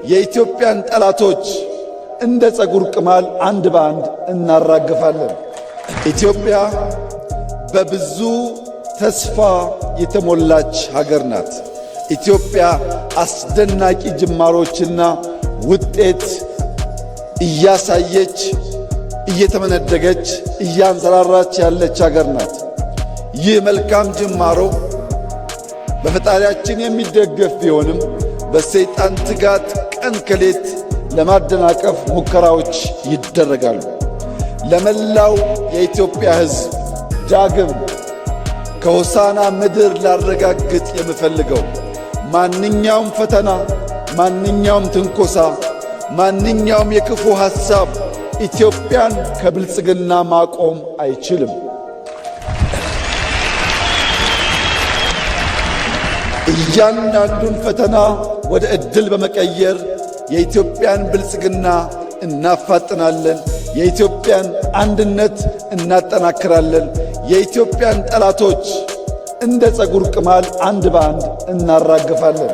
የኢትዮጵያን ጠላቶች እንደ ጸጉር ቅማል አንድ በአንድ እናራግፋለን። ኢትዮጵያ በብዙ ተስፋ የተሞላች ሀገር ናት። ኢትዮጵያ አስደናቂ ጅማሮችና ውጤት እያሳየች እየተመነደገች እያንሰራራች ያለች ሀገር ናት። ይህ መልካም ጅማሮ በፈጣሪያችን የሚደገፍ ቢሆንም በሰይጣን ትጋት ቀን ከሌት ለማደናቀፍ ሙከራዎች ይደረጋሉ። ለመላው የኢትዮጵያ ሕዝብ ዳግም ከሆሳና ምድር ላረጋግጥ የምፈልገው ማንኛውም ፈተና፣ ማንኛውም ትንኮሳ፣ ማንኛውም የክፉ ሐሳብ ኢትዮጵያን ከብልጽግና ማቆም አይችልም። እያንዳንዱን ፈተና ወደ ዕድል በመቀየር የኢትዮጵያን ብልጽግና እናፋጥናለን። የኢትዮጵያን አንድነት እናጠናክራለን። የኢትዮጵያን ጠላቶች እንደ ጸጉር ቅማል አንድ በአንድ እናራግፋለን።